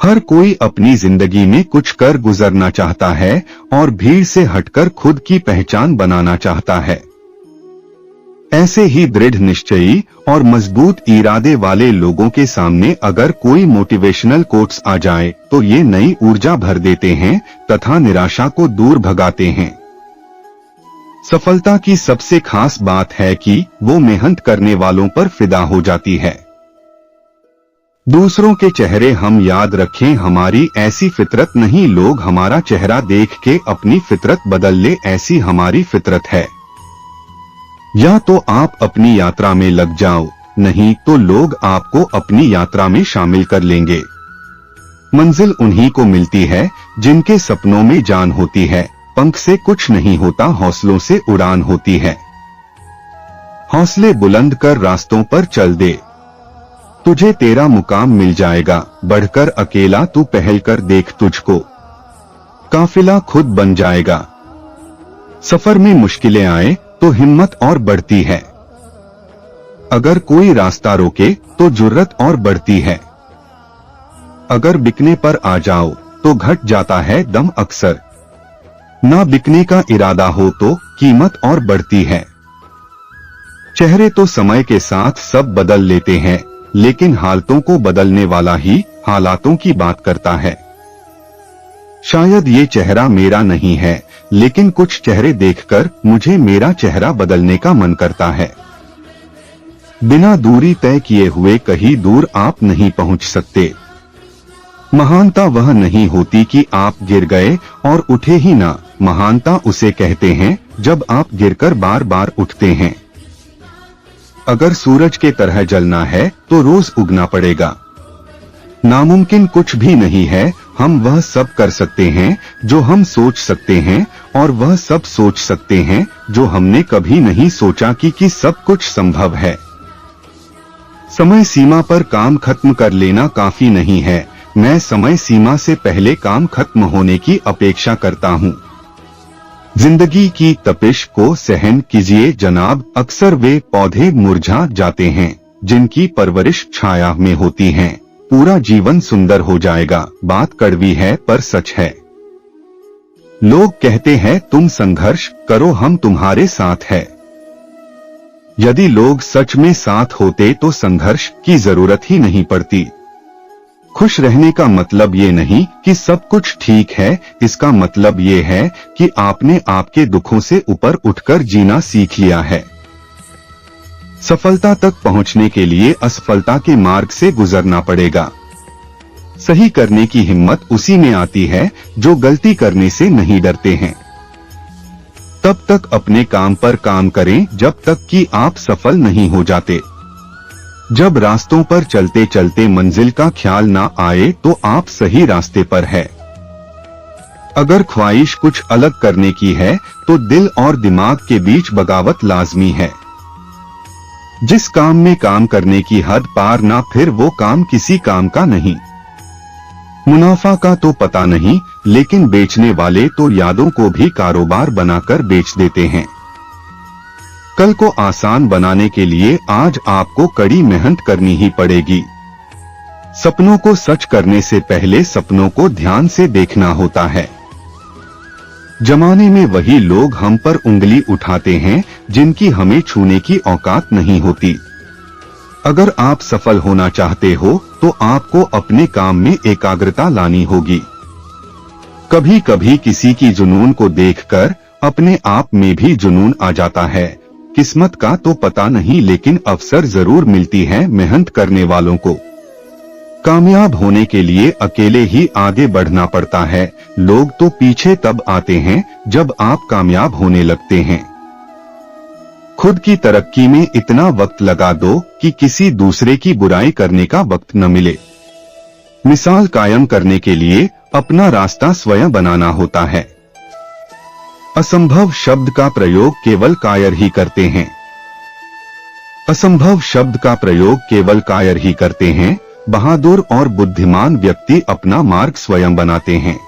हर कोई अपनी जिंदगी में कुछ कर गुजरना चाहता है और भीड़ से हटकर खुद की पहचान बनाना चाहता है। ऐसे ही दृढ़ निश्चयी और मजबूत इरादे वाले लोगों के सामने अगर कोई मोटिवेशनल कोट्स आ जाए तो ये नई ऊर्जा भर देते हैं तथा निराशा को दूर भगाते हैं। सफलता की सबसे खास बात है कि वो मेहनत करने वालों पर फिदा हो जाती है। दूसरों के चेहरे हम याद रखें, हमारी ऐसी फितरत नहीं। लोग हमारा चेहरा देख के अपनी फितरत बदल ले, ऐसी हमारी फितरत है। या तो आप अपनी यात्रा में लग जाओ, नहीं तो लोग आपको अपनी यात्रा में शामिल कर लेंगे। मंजिल उन्हीं को मिलती है जिनके सपनों में जान होती है। पंख से कुछ नहीं होता, हौसलों से उड़ान होती है। हौसले बुलंद कर रास्तों पर चल दे, तुझे तेरा मुकाम मिल जाएगा। बढ़कर अकेला तू पहल कर देख, तुझको काफिला खुद बन जाएगा। सफर में मुश्किलें आए तो हिम्मत और बढ़ती है। अगर कोई रास्ता रोके तो जुर्रत और बढ़ती है। अगर बिकने पर आ जाओ तो घट जाता है दम अक्सर। ना बिकने का इरादा हो तो कीमत और बढ़ती है। चेहरे तो समय के साथ सब बदल लेते हैं, लेकिन हालतों को बदलने वाला ही हालातों की बात करता है। शायद ये चेहरा मेरा नहीं है, लेकिन कुछ चेहरे देखकर मुझे मेरा चेहरा बदलने का मन करता है। बिना दूरी तय किए हुए कहीं दूर आप नहीं पहुंच सकते। महानता वह नहीं होती कि आप गिर गए और उठे ही ना, महानता उसे कहते हैं जब आप गिरकर बार बार उठते हैं। अगर सूरज के तरह जलना है तो रोज उगना पड़ेगा। नामुमकिन कुछ भी नहीं है, हम वह सब कर सकते हैं जो हम सोच सकते हैं, और वह सब सोच सकते हैं जो हमने कभी नहीं सोचा कि सब कुछ संभव है। समय सीमा पर काम खत्म कर लेना काफी नहीं है। मैं समय सीमा से पहले काम खत्म होने की अपेक्षा करता हूँ। जिंदगी की तपिश को सहन कीजिए जनाब। अक्सर वे पौधे मुरझा जाते हैं जिनकी परवरिश छाया में होती है। पूरा जीवन सुंदर हो जाएगा। बात कड़वी है पर सच है। लोग कहते हैं तुम संघर्ष करो, हम तुम्हारे साथ है। यदि लोग सच में साथ होते तो संघर्ष की जरूरत ही नहीं पड़ती। खुश रहने का मतलब ये नहीं कि सब कुछ ठीक है, इसका मतलब ये है कि आपने आपके दुखों से ऊपर उठकर जीना सीख लिया है। सफलता तक पहुंचने के लिए असफलता के मार्ग से गुजरना पड़ेगा। सही करने की हिम्मत उसी में आती है जो गलती करने से नहीं डरते हैं। तब तक अपने काम पर काम करें जब तक कि आप सफल नहीं हो जाते। जब रास्तों पर चलते चलते मंजिल का ख्याल ना आए तो आप सही रास्ते पर है। अगर ख्वाहिश कुछ अलग करने की है तो दिल और दिमाग के बीच बगावत लाजमी है। जिस काम में काम करने की हद पार ना, फिर वो काम किसी काम का नहीं। मुनाफा का तो पता नहीं, लेकिन बेचने वाले तो यादों को भी कारोबार बनाकर बेच देते हैं। कल को आसान बनाने के लिए आज आपको कड़ी मेहनत करनी ही पड़ेगी। सपनों को सच करने से पहले सपनों को ध्यान से देखना होता है। जमाने में वही लोग हम पर उंगली उठाते हैं जिनकी हमें छूने की औकात नहीं होती। अगर आप सफल होना चाहते हो तो आपको अपने काम में एकाग्रता लानी होगी। कभी कभी किसी की जुनून को देखकर अपने आप में भी जुनून आ जाता है। किस्मत का तो पता नहीं, लेकिन अवसर जरूर मिलती है मेहनत करने वालों को। कामयाब होने के लिए अकेले ही आगे बढ़ना पड़ता है। लोग तो पीछे तब आते हैं जब आप कामयाब होने लगते हैं। खुद की तरक्की में इतना वक्त लगा दो कि किसी दूसरे की बुराई करने का वक्त न मिले। मिसाल कायम करने के लिए अपना रास्ता स्वयं बनाना होता है। असंभव शब्द का प्रयोग केवल कायर ही करते हैं। असंभव शब्द का प्रयोग केवल कायर ही करते हैं। बहादुर और बुद्धिमान व्यक्ति अपना मार्ग स्वयं बनाते हैं।